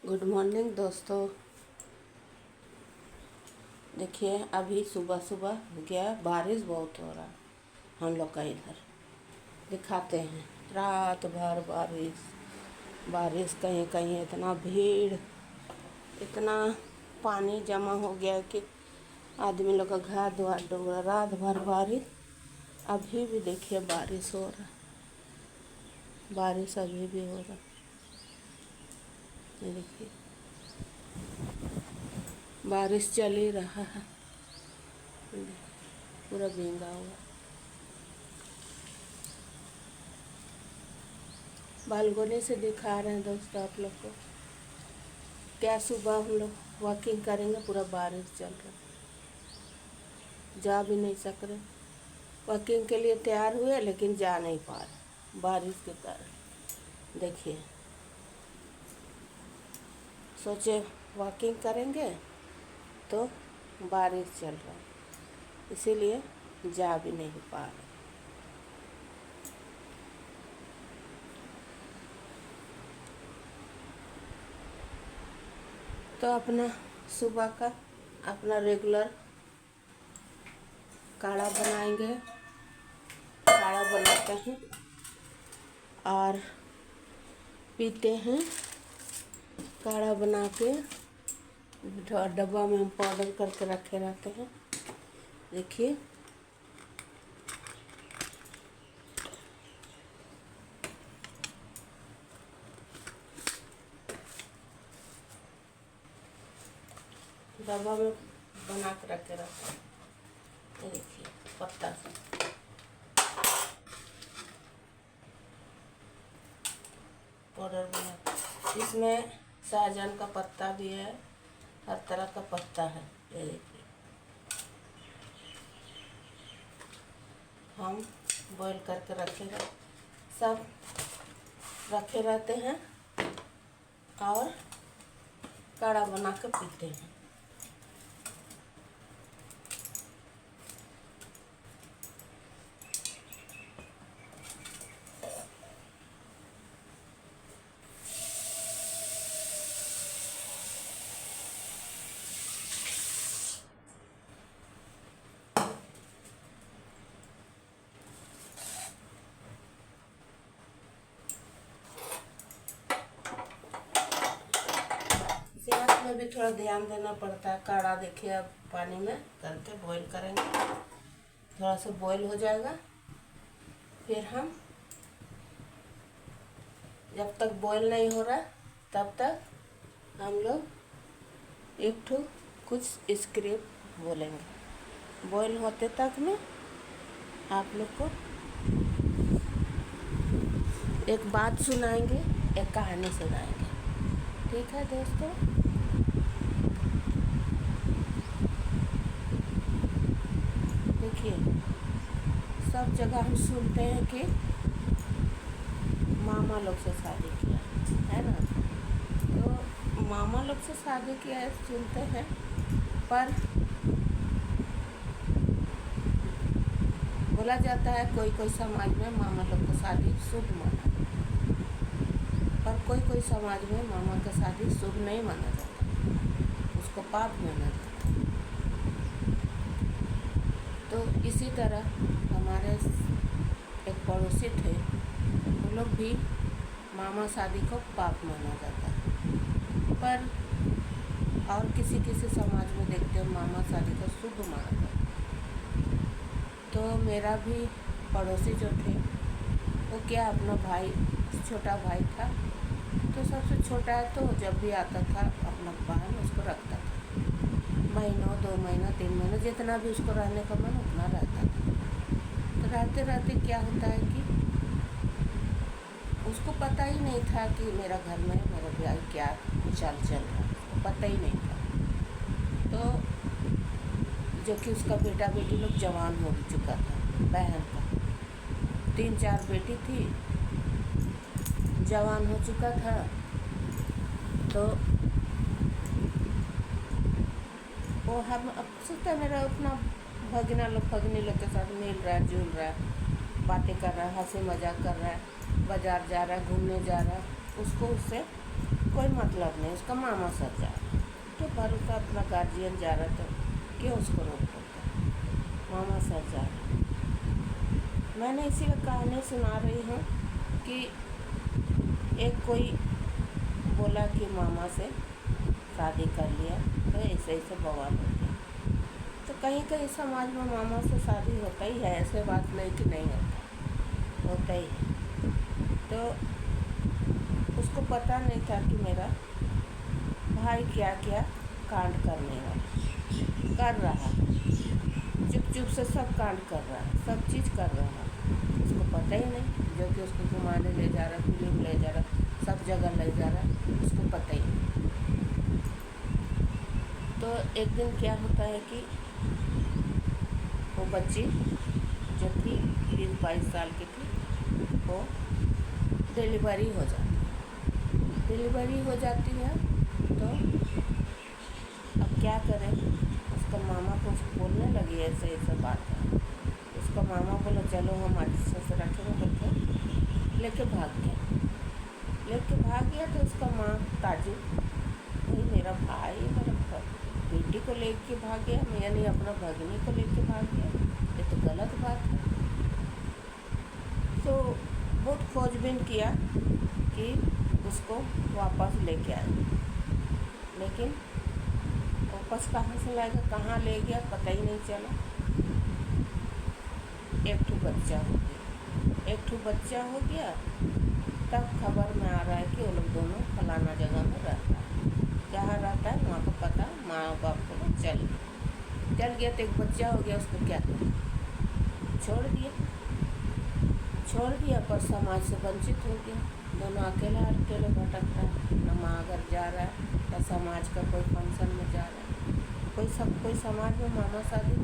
Good morning दोस्तों। देखिए अभी सुबह सुबह हो गया, बारिश बहुत हो रहा है हम लोग का इधर। दिखाते हैं, रात भर बारिश बारिश, कहीं कहीं इतना भीड़, इतना पानी जमा हो गया कि आदमी लोग का घर द्वार डूब रहा। रात भर बारिश, अभी भी देखिए बारिश हो रहा, बारिश अभी भी हो रहा। ये देखिए बारिश चल ही रहा है, पूरा भींगा हुआ। बालकोनी से दिखा रहे हैं दोस्तों आप लोग को। क्या सुबह हम लोग वॉकिंग करेंगे, पूरा बारिश चल रहा, जा भी नहीं सक रहे। वॉकिंग के लिए तैयार हुए लेकिन जा नहीं पा रहे बारिश के कारण। देखिए सोचे वॉकिंग करेंगे तो बारिश चल रहा, इसीलिए जा भी नहीं पा रहे। तो अपना सुबह का अपना रेगुलर काढ़ा बनाएंगे, काढ़ा बनाते हैं और पीते हैं। काढ़ा बना के डब्बा में हम पाउडर करके रखे रहते हैं। देखिए डब्बा में बना के रखे रहते हैं। ये देखिए पत्ता से पाउडर बना, इसमें सहजन का पत्ता भी है, हर तरह का पत्ता है। ये देखिए हम बॉईल करके सब रखे रहते हैं और काढ़ा बना के पीते हैं। सेहत में भी थोड़ा ध्यान देना पड़ता है। काढ़ा देखिए अब पानी में करके बॉईल करेंगे, थोड़ा सा बॉईल हो जाएगा, फिर हम जब तक बॉईल नहीं हो रहा तब तक हम लोग एक ठो कुछ स्क्रिप्ट बोलेंगे। बॉईल होते तक में आप लोग को एक बात सुनाएंगे, एक कहानी सुनाएंगे। ठीक है दोस्तों। देखिए सब जगह हम सुनते हैं कि मामा लोग से शादी किया है ना, तो मामा लोग से शादी किया है सुनते हैं, पर बोला जाता है कोई कोई समाज में मामा लोग को शादी शुभ माना, पर कोई कोई समाज में मामा का शादी शुभ नहीं माना जाता, उसको पाप माना जाता। तो इसी तरह हमारे एक पड़ोसी थे, वो लोग भी मामा शादी को पाप माना जाता है, पर और किसी किसी समाज में देखते हैं मामा शादी को शुभ माना जाता है। तो मेरा भी पड़ोसी जो थे वो क्या अपना भाई, छोटा भाई था, तो सबसे छोटा है, तो जब भी आता था अपना बहन उसको रखता था, महीनों 2 महीना 3 महीना जितना भी उसको रहने का मन उतना रहता था। तो रहते रहते क्या होता है कि उसको पता ही नहीं था कि मेरा घर में मेरा भाई क्या चाल चल रहा है, उसको पता ही नहीं था। तो जो कि उसका बेटा बेटी लोग जवान हो चुका था, बहन का 3-4 बेटी थी, जवान हो चुका था। तो वो हम अब सोचता मेरा अपना भगना लोग भगनी लोग के साथ मिल रहा है, जुल रहा है, बातें कर रहा है, हंसी मजाक कर रहा है, बाजार जा रहा है, घूमने जा रहा है, उसको उससे कोई मतलब नहीं, उसका मामा साथ जा रहा है, तो पर उसका अपना गार्जियन जा रहा था, क्यों उसको रोक टोक, मामा साथ जा रहा है। मैंने इसीलिए कहानी सुना रही हूँ कि एक कोई बोला कि मामा से शादी कर लिया तो ऐसे ऐसे बवाल हो गया। तो कहीं कहीं समाज में मामा से शादी होता ही है, ऐसे बात नहीं कि नहीं होता, होता ही है। तो उसको पता नहीं था कि मेरा भाई क्या क्या कांड करने वाला कर रहा है, चुप चुप से सब कांड कर रहा है, सब चीज़ कर रहा है, उसको पता ही नहीं। जो कि उसको घुमाने ले जा रहा, फिल्म ले जा रहा, सब जगह ले जा रहा, उसको पता ही नहीं। तो एक दिन क्या होता है कि वो बच्ची जो थी 20-22 साल की थी, वो डिलीवरी हो जाती है। डिलीवरी हो जाती है तो अब क्या करें, उसका मामा को उसको बोलने लगी ऐसे ऐसे बात है। उसका मामा बोला चलो हम आज ससुराल बोलते लेके भाग गया। तो उसका माँ ताजुब, भाई मेरा भाई मेरा बेटी को लेके भाग गया, यानी अपना भगनी को लेके भाग गया, ये तो गलत बात है। तो बहुत खोजबीन किया कि उसको वापस लेके आए, लेकिन वापस कहाँ से लाएगा, कहाँ ले गया पता ही नहीं चला। एक ठो बच्चा हो गया। तब खबर में आ रहा है कि वो लोग दोनों फलाना जगह में रहता है, जहाँ रहता है वहाँ का पता माँ बाप को चल गया। तो एक बच्चा हो गया, उसको क्या छोड़ दिया पर समाज से वंचित हो गया। दोनों अकेले भटक रहा है, न माँ अगर जा रहा है न समाज का कोई फंक्शन में जा रहा है। कोई समाज में मामा शादी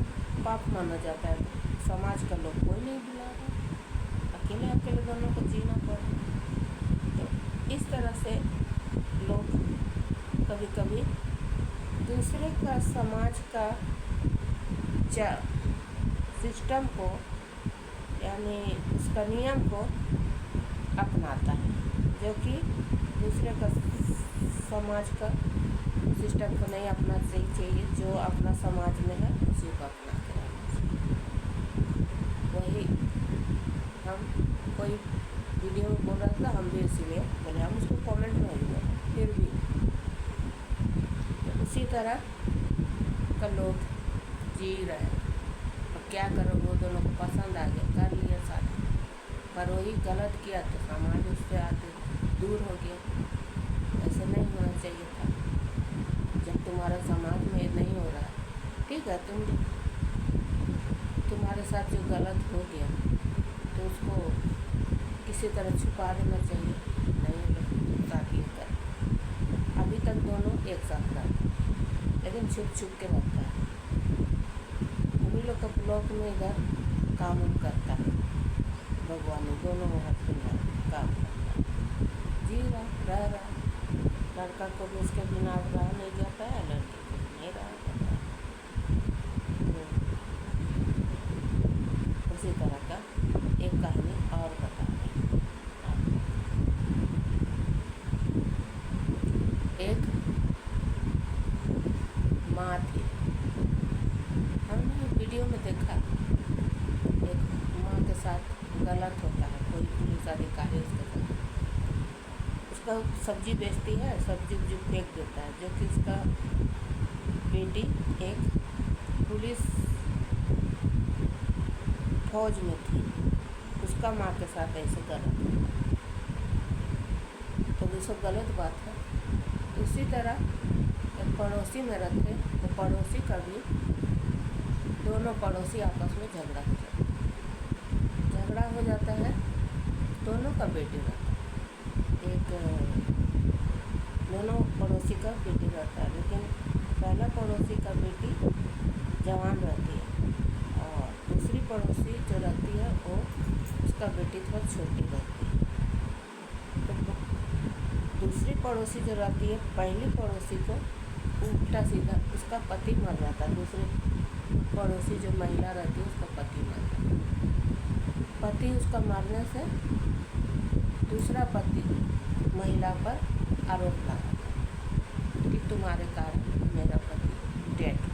पाप माना जाता है, समाज का लोग कोई नहीं बुला रहा, अकेले दोनों को जीना पड़ रहा। तो इस तरह से लोग कभी कभी दूसरे का समाज का सिस्टम को, यानी उसका नियम को अपनाता है, जो कि दूसरे का समाज का सिस्टम को नहीं अपना चाहिए। जो अपना समाज में है उसी को अपना के रहना चाहिए। वही हम कोई वीडियो में बोल रहा था, हम भी इसीलिए बोले, हम उसको कमेंट में ही बोले, फिर भी तो उसी तरह का लोग जी रहे हैं। अब क्या करो, वो दोनों को पसंद आ गया, कर लिया शादी, पर वही गलत किया तो समाज उससे आगे दूर हो गया। ऐसे नहीं होना चाहिए था। जब तुम्हारा समाज में नहीं हो रहा है, ठीक है, तुम्हारे साथ जो गलत हो गया तो उसको किसी तरह छुपा देना चाहिए, नहीं शादी कर। अभी तक दोनों एक साथ रहते हैं, लेकिन छुप के रहता है। उन्हीं लोग का ब्लॉक में इधर काम करता है, भगवान दोनों हस्बैंड काम करता है, जी रह रहा। लड़का को भी उसके बिना रहा नहीं जाता है, लड़की को भी नहीं रहा जाता है। उसी तरह का एक कहानी और बता रहे हैं। एक माँ थी, हमने वीडियो में देखा, एक माँ के साथ गलत होता है, कोई पुलिस अधिकारी उसके साथ, उसका सब्जी बेचती है, सब्जी जो फेंक देता है, जो कि उसका बेटी एक पुलिस फौज में थी, उसका माँ के साथ ऐसे गलत होता है, तो ये सब गलत बात है। उसी तरह एक पड़ोसी में रहते, तो पड़ोसी का भी, दोनों पड़ोसी आपस में झगड़ा हो जाता है, दोनों का बेटी रहता है, दोनों पड़ोसी का बेटी रहता है, लेकिन पहला पड़ोसी का बेटी जवान रहती है और दूसरी पड़ोसी जो रहती है वो उसका बेटी थोड़ा छोटी रहती है। तो दूसरी पड़ोसी जो रहती है, पहली पड़ोसी को उल्टा सीधा उसका पति मर जाता है, दूसरी पड़ोसी जो महिला रहती है उसका पति मर जाता है। पति उसका मरने से दूसरा पति महिला पर आरोप लगाता कि तुम्हारे कारण मेरा पति डेड हो,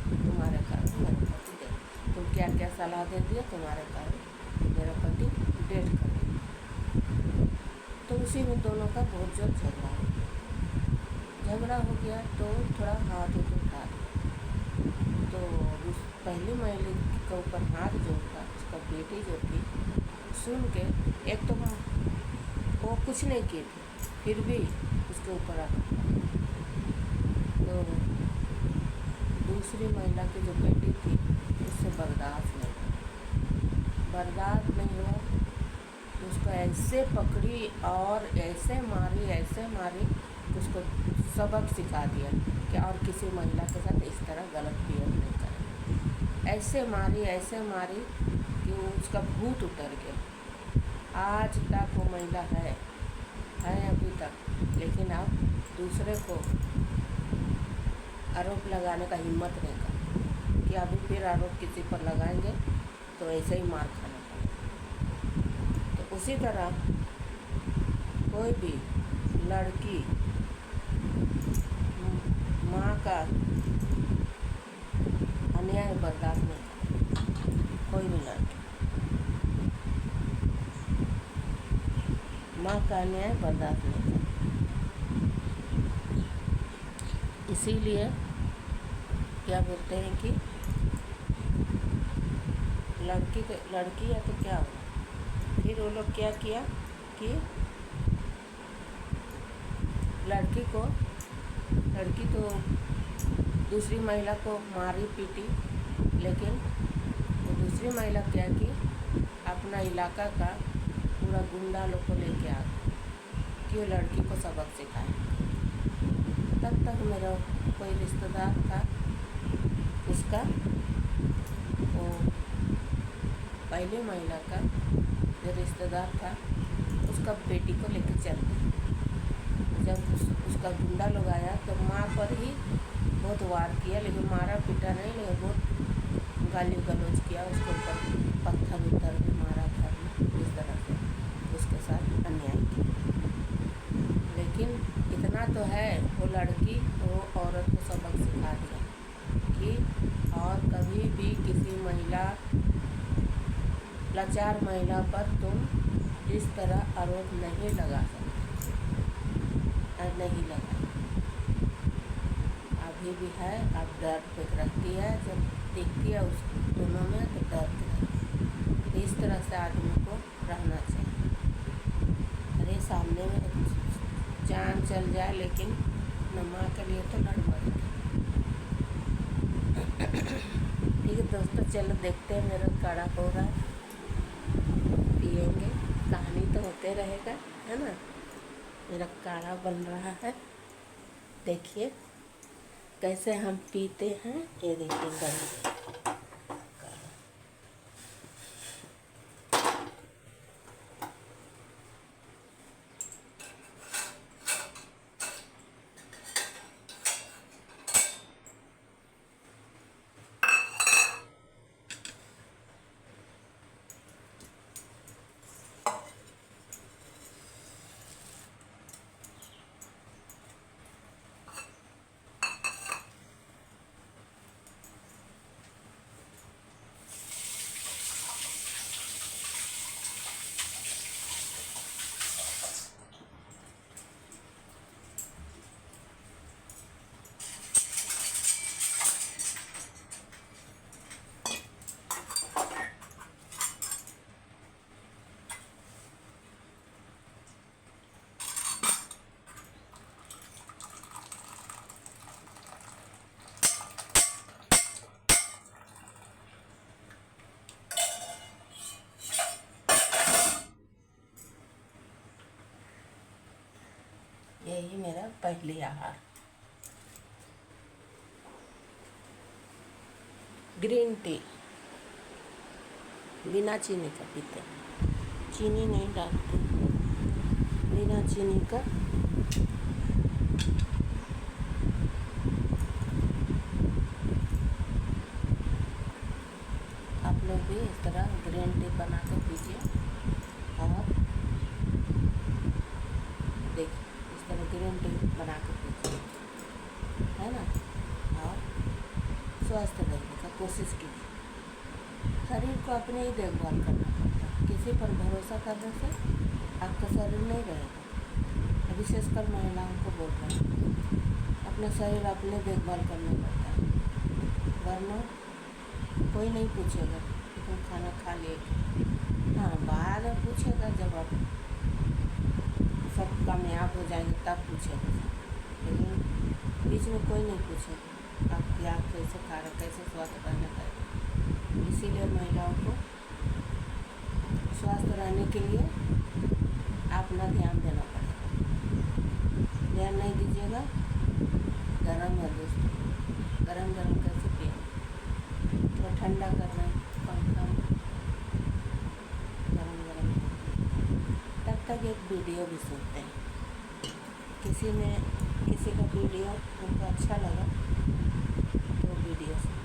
तुम्हारे कारण मेरा पति डेड, तुम क्या क्या सलाह दे दिया, तुम्हारे कारण मेरा पति डेड कर दिया। तो उसी में दोनों का बहुत जोर झगड़ा हो गया। तो थोड़ा हाथ उठा दिया। तो उस पहली महिला के ऊपर हाथ जो था, उसका बेटी जो थी, सुन के एक तो वो कुछ नहीं की थी, फिर भी उसके ऊपर आरोप लगा। तो दूसरी महिला की जो बेटी थी उससे बर्दाश्त नहीं हुआ। तो उसको ऐसे पकड़ी और ऐसे मारी कि उसको सबक सिखा दिया कि और किसी महिला के साथ इस तरह गलत बिहेव नहीं करें। ऐसे मारी कि उसका भूत उतर गया। आज तक वो महिला है अभी तक, लेकिन अब दूसरे को आरोप लगाने का हिम्मत नहीं करता कि अभी फिर आरोप किसी पर लगाएंगे तो ऐसे ही मार खाना पड़ेगा। तो उसी तरह कोई भी लड़की माँ का अन्याय बर्दाश्त नहीं करती। कोई भी लड़की माँ का अन्याय बर्दाश्त नहीं करती। इसीलिए क्या बोलते हैं कि लड़की या तो क्या हो। फिर वो लोग क्या किया कि लड़की तो दूसरी महिला को मारी पीटी, लेकिन वो दूसरी महिला क्या की, अपना इलाका का पूरा गुंडा लोग को लेके आ गई कि वो लड़की को सबक सिखाए। तब तक मेरा कोई रिश्तेदार था, उसका वो पहली महिला का जो रिश्तेदार था उसका बेटी को लेकर चल गया। जब उसका गुंडा लोग आया तो माँ पर ही बहुत वार किया, लेकिन मारा पीटा नहीं, लेकिन बहुत गाली गलौज किया, उसके ऊपर पत्थर उत्थर भी मारा घर में। इस तरह से उसके साथ अन्याय किया। लेकिन इतना तो है, वो लड़की वो औरत को सबक सिखा दिया कि और कभी भी किसी महिला, लाचार महिला पर तुम इस तरह आरोप नहीं लगा सकते, नहीं लगा। अभी भी है, अब डर फिर रहती है, जब देखती है उस दोनों में तो डर रहती है। इस तरह से आदमी को रहना चाहिए। अरे सामने में जान चल जाए, लेकिन न माँ के लिए तो लड़ मरेगी। ठीक है दोस्तों, चलो देखते हैं, मेरा काढ़ा हो रहा है, पिएंगे, कहानी तो होते रहेगा, है ना। मेरा काढ़ा बन रहा है, देखिए कैसे हम पीते हैं। ये देखिए गंदी यही मेरा पहली आहार। ग्रीन टी बिना चीनी का पीते हैं, चीनी नहीं डालते, बिना चीनी का। आप लोग भी इस तरह ग्रीन टी बना के पीजिए। और देखिए इस तरह ग्रीन टी बना के पीजिए, है ना। और स्वस्थ रहने का कोशिश कीजिए। शरीर को अपने ही देखभाल करना पड़ता है, किसी पर भरोसा करने से आपका शरीर नहीं रहेगा। विशेषकर महिलाओं को बोल रहे हैं, अपना शरीर अपने देखभाल करना पड़ता है, वरना कोई नहीं पूछेगा कि तुम खाना खा लिए। हाँ, बाद में पूछेगा जब आप सब कामयाब हो जाएंगे तब पूछेगा, लेकिन बीच में कोई नहीं पूछेगा आप क्या कैसे खा रहे, कैसे स्वस्थ रहना चाहिए। इसीलिए महिलाओं को स्वस्थ रहने के लिए अपना ध्यान देना पड़ेगा। ध्यान नहीं दीजिएगा, गर्म है दोस्तों, गरम गरम कैसे पिए, थोड़ा ठंडा करना पंखा गरम गरम। तब तक एक वीडियो भी सुनते हैं। किसी का वीडियो उनको अच्छा लगा तो वीडियो सुन।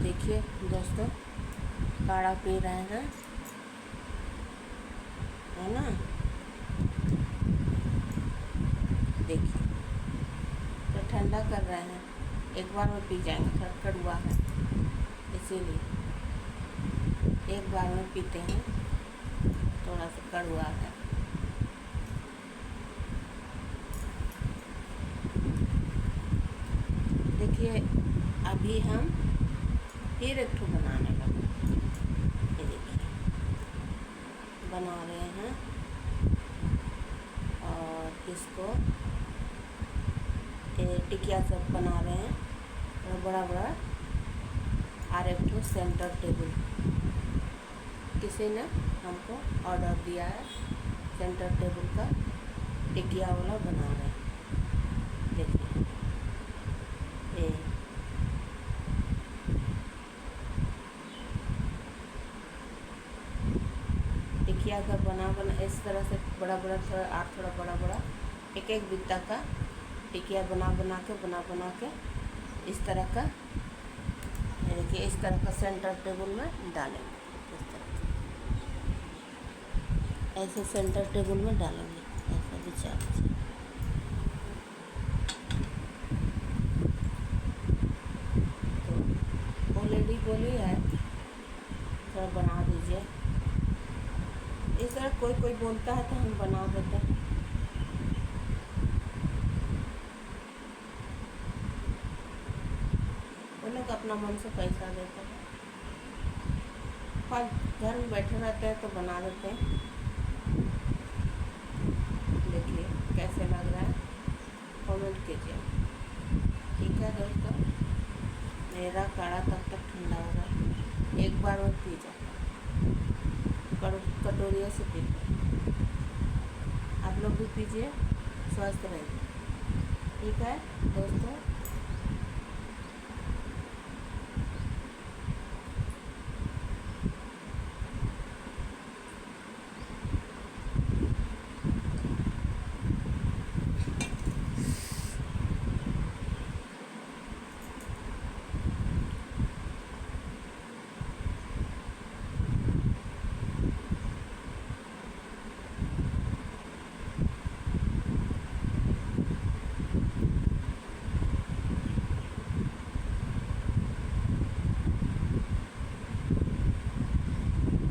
देखिए दोस्तों, काढ़ा पी रहे हैं, है ना। देखिए तो ठंडा कर रहे हैं, एक बार में पी जाएंगे, थोड़ा कड़वा है इसीलिए एक बार में पीते हैं, थोड़ा सा कड़वा है। देखिए अभी हम फिर एक ठो बनाने लगे। ये देखिए बना रहे हैं और इसको टिकिया सब बना रहे हैं और बड़ा बड़ा RF सेंटर टेबल किसी ने हमको ऑर्डर दिया है। सेंटर टेबल का टिकिया वाला बना रहे हैं। देखिए ये टिकिया का बना इस तरह से बड़ा बड़ा थोड़ा बड़ा बड़ा एक एक बित्ता का टिकिया बना के इस तरह का देखिए इस तरह का सेंटर टेबल में डालेंगे। इस तरह ऐसे सेंटर टेबल में डालेंगे ऐसा बिछा तो वो लेडी बोली है थोड़ा बना दीजिए। इस तरह कोई बोलता है तो हम बना देते हैं। वो लोग अपना मन से पैसा देते हैं और घर में बैठे रहते हैं तो बना देते हैं। देखिए कैसे लग रहा है, कमेंट कीजिए। ठीक है दोस्तों, मेरा काढ़ा तब तक ठंडा हो रहा है, एक बार में पी जाता कटोरियों से पीते। आप लोग भी पीजिए, स्वस्थ रहिए। ठीक है दोस्तों,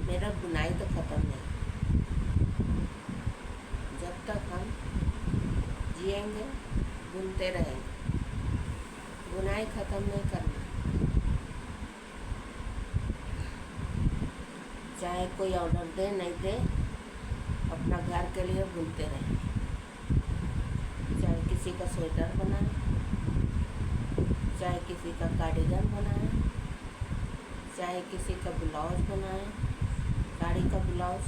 मेरा बुनाई तो ख़त्म नहीं। जब तक हम जिएंगे बुनते रहेंगे, बुनाई ख़त्म नहीं करना। चाहे कोई ऑर्डर दे नहीं दे, अपना घर के लिए बुनते रहें। चाहे किसी का स्वेटर बनाए, चाहे किसी का कार्डिगन बनाए, चाहे किसी का ब्लाउज बनाए, साड़ी का ब्लाउज,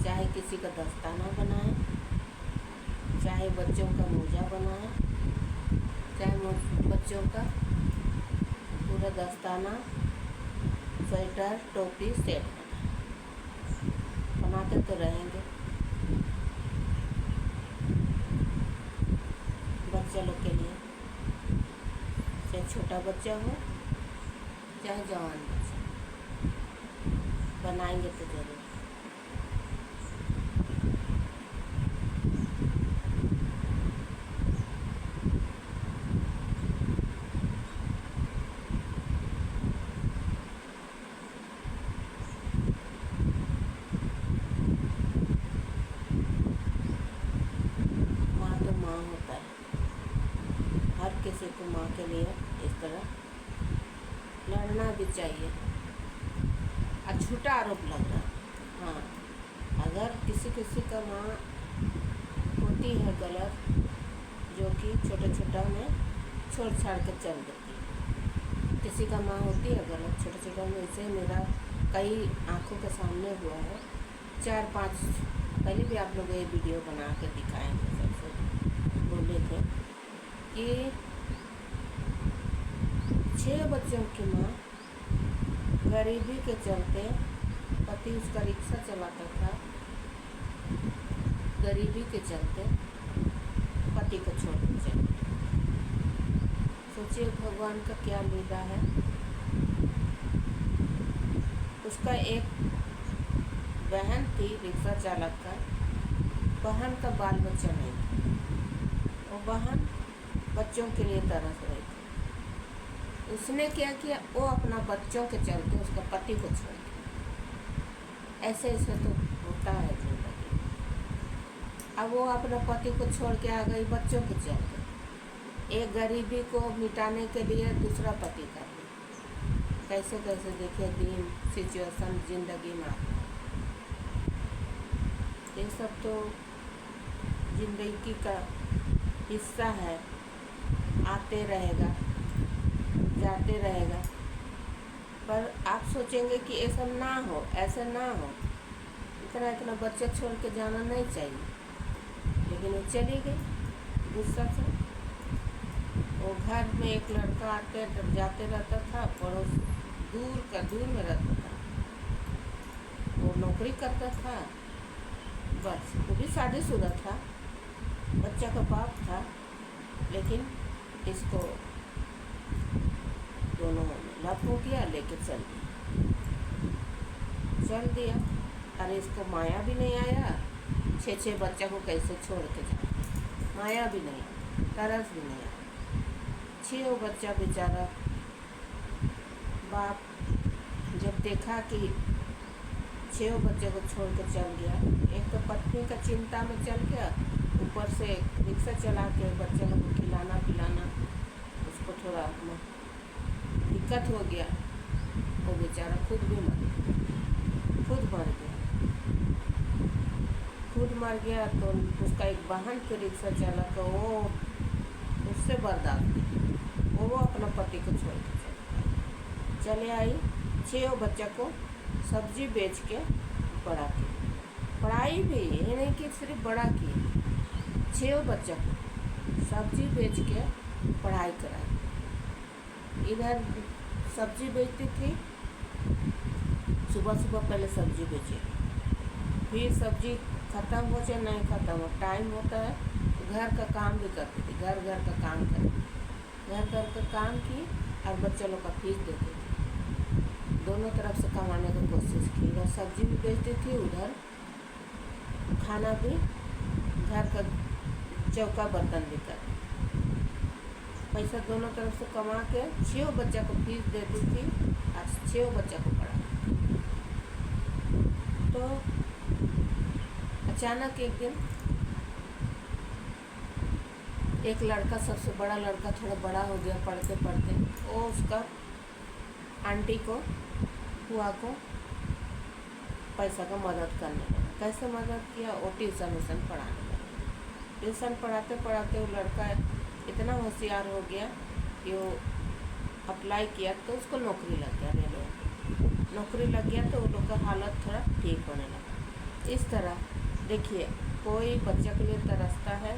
चाहे किसी का दस्ताना बनाए, चाहे बच्चों का मोजा बनाए, चाहे बच्चों का पूरा दस्ताना, स्वेटर, टोपी सेट बनाते तो रहेंगे। बच्चे लोग के लिए, चाहे छोटा बच्चा हो चाहे जवान बच्चा, बनाएंगे तो जरूर। माँ तो माँ होता है, हर किसी को माँ के लिए इस तरह लड़ना भी चाहिए। झूठा आरोप लग रहा है। हाँ, अगर किसी का माँ होती है गलत, जो कि छोटा में छोड़ छाड़ के चल देती है, किसी का माँ होती है गलत छोटा में। इसे मेरा कई आँखों के सामने हुआ है। 4-5 पहले भी आप लोग ये वीडियो बना के दिखाए थे, सबसे बोले थे कि 6 बच्चों की माँ गरीबी के चलते, पति उसका रिक्शा चलाता था, गरीबी के चलते पति को छोड़ के चले। सोचिए भगवान का क्या लीला है। उसका एक बहन थी रिक्शा चालक का, बहन का बाल बच्चा नहीं था, वो बहन बच्चों के लिए तरस रही थी। उसने क्या किया, वो अपना बच्चों के चलते उसका पति को छोड़ दिया। ऐसे तो होता है जिंदगी। अब वो अपने पति को छोड़ के आ गई बच्चों के चलते। एक गरीबी को मिटाने के लिए दूसरा पति कर लिया। कैसे देखिए दिन सिचुएशन जिंदगी में आता है। ये सब तो ज़िंदगी का हिस्सा है, आते रहेगा जाते रहेगा। पर आप सोचेंगे कि ये सब ना हो, ऐसा ना हो, इतना बच्चा छोड़ के जाना नहीं चाहिए। लेकिन वो चली गई गुस्सा से। वो घर में एक लड़का आते जाते रहता था, पड़ोस दूर में रहता था, वो नौकरी करता था, बस वो भी शादीशुदा था, बच्चा का बाप था। लेकिन इसको दोनों लप हो गया, लेके चल दिया। अरे इसको माया भी नहीं आया, 6 बच्चा को कैसे छोड़ के जाए, माया भी नहीं, तरस भी नहीं आया। 6 बच्चा बेचारा बाप जब देखा कि 6 बच्चे को छोड़ के चल गया, एक तो पत्नी का चिंता में चल गया, ऊपर से रिक्शा चला के बच्चे को खिलाना पिलाना उसको थोड़ा दिक्कत हो गया। वो बेचारा खुद मर गया। तो उसका एक बहन के रिक्शा चालक, वो उससे बर्दाश्त, वो अपना पति को छोड़ के चले आई। 6 बच्चा को सब्जी बेच के बड़ा की, पढ़ाई भी ये नहीं कि सिर्फ बड़ा की, 6 बच्चा को सब्जी बेच के पढ़ाई कराई। इधर सब्जी बेचती थी, सुबह पहले सब्जी बेची, फिर सब्जी ख़त्म हो चाहे नहीं ख़त्म हो, टाइम होता है तो घर का काम भी करती थी, घर का काम करती, घर का काम की और बच्चे लोग का फीस देती थी। दोनों तरफ से कमाने की कोशिश की, उधर सब्जी भी बेचती थी, उधर खाना भी, घर का चौका बर्तन भी करती, पैसा दोनों तरफ से कमा के 6 बच्चा को फीस देती थी और 6 बच्चा को पढ़ा। तो अचानक एक दिन एक लड़का, सबसे बड़ा लड़का थोड़ा बड़ा हो गया, पढ़ते पढ़ते वो उसका आंटी को, हुआ को पैसा का मदद करने लगा। कैसे मदद किया, वो ट्यूशन पढ़ाने लगा। ट्यूशन पढ़ाते पढ़ाते वो लड़का इतना होशियार हो गया कि वो अप्लाई किया तो उसको नौकरी लग गया, रेलवे नौकरी लग गया। तो वो लोग का हालत थोड़ा ठीक होने लगा। इस तरह देखिए, कोई बच्चे के लिए तरसता है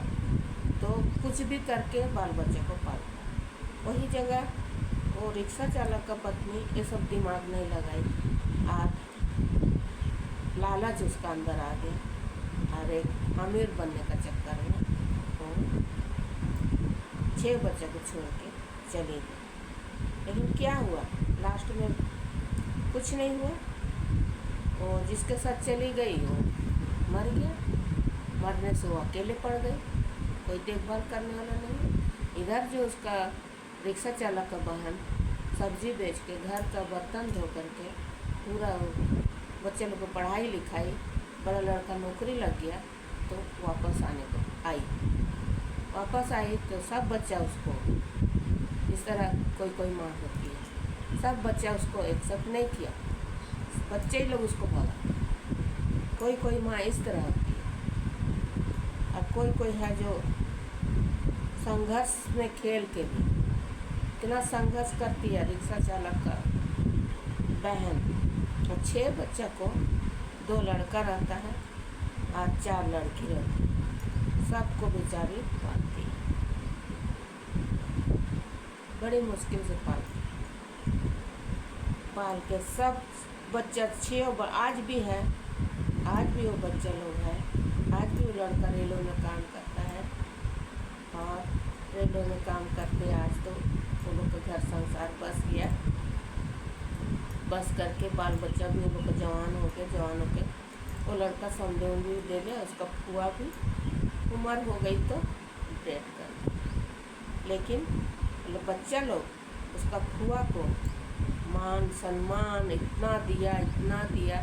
तो कुछ भी करके बाल बच्चे को पालता है। वही जगह वो रिक्शा चालक का पत्नी ये सब दिमाग नहीं लगाई, आज लालच उसका अंदर आ गया, अरे अमीर बनने का चक्कर में वो 6 बच्चे को छोड़ के चली गई। लेकिन क्या हुआ, लास्ट में कुछ नहीं हुआ। वो जिसके साथ चली गई वो मर गया, मरने से वो अकेले पड़ गई, कोई देखभाल करने वाला नहीं। इधर जो उसका रिक्शा चालक का बहन सब्जी बेच के, घर का बर्तन धो करके, पूरा बच्चे लोग को पढ़ाई लिखाई, बड़ा लड़का नौकरी लग गया, तो वापस आई तो सब बच्चा उसको, इस तरह कोई माँ होती है, सब बच्चा उसको एक्सेप्ट नहीं किया, बच्चे ही लोग उसको भगा। कोई माँ इस तरह होती है, और कोई है जो संघर्ष में खेल के भी इतना संघर्ष करती है। रिक्शा चालक का बहन, और 6 बच्चा को 2 लड़का रहता है और 4 लड़की रहती है, सबको बेचारी पालती है, बड़ी मुश्किल से पाल के सब बच्चा 6 आज भी है, आज भी वो बच्चा लोग है, आज भी वो लड़का रेलों में काम करता है, और रेलों में काम करते आज तो वो लोग का घर संसार बस गया, बस करके बाल बच्चा भी वो लोग का जवान हो के वो लड़का समझे भी ले लिया, उसका फुआ भी उम्र हो गई तो डेथ कर दी। लेकिन बच्चा लोग उसका फुआ को मान सम्मान इतना दिया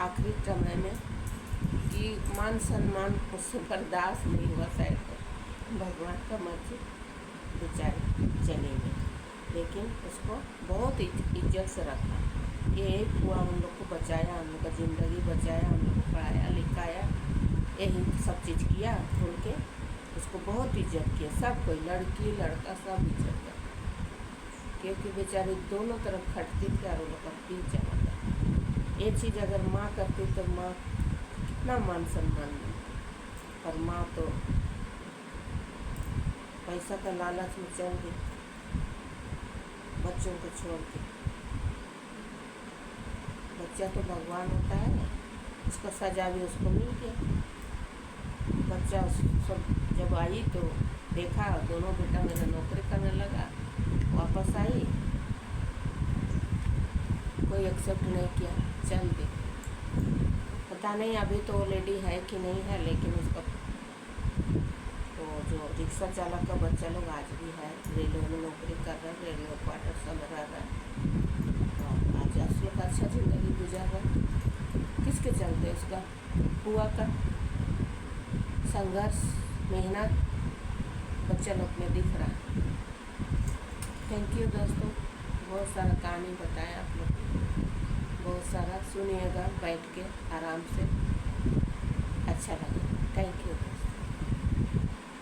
आखिरी समय में कि मान सम्मान उससे बर्दाश्त नहीं हुआ, शायद तो भगवान का मर्जी, बेचारी चली गई। लेकिन उसको बहुत इज्जत से रखा, ये फुआ हम लोग को बचाया, हम लोग का ज़िंदगी बचाया, हम लोग को पढ़ाया लिखाया। यही सब चीज़ किया, खोल के उसको बहुत इज्जत किया, सब कोई, लड़की लड़का सब इज्जत किया, क्योंकि बेचारे दोनों तरफ खटती थी और वो लोग का पीठ जमा था। ये चीज़ अगर माँ करती तो माँ कितना मान सम्मान मिलता, पर माँ तो पैसा का लालच में चल गई बच्चों को छोड़ के। बच्चा तो भगवान होता है ना, उसका सजा भी उसको मिल गया। बच्चा सब जब आई तो देखा दोनों बेटा मेरा नौकरी करने लगा, वापस आई, कोई एक्सेप्ट नहीं किया, चल दी। पता नहीं अभी तो वो लेडी है कि नहीं है, लेकिन उसका तो जो रिक्शा चालक का बच्चा लोग आज भी है, रेलवे में नौकरी कर रहा है, रेलवे क्वार्टर सब रह रहा है, और आज असलों का अच्छा ज़िंदगी गुजार रहा है। किसके चलते? उसका बुआ का संघर्ष, मेहनत बच्चा लोग में दिख रहा है। थैंक यू दोस्तों, बहुत सारा कहानी बताया आप लोग, बहुत सारा सुनिएगा बैठ के आराम से, अच्छा लगे। Thank you.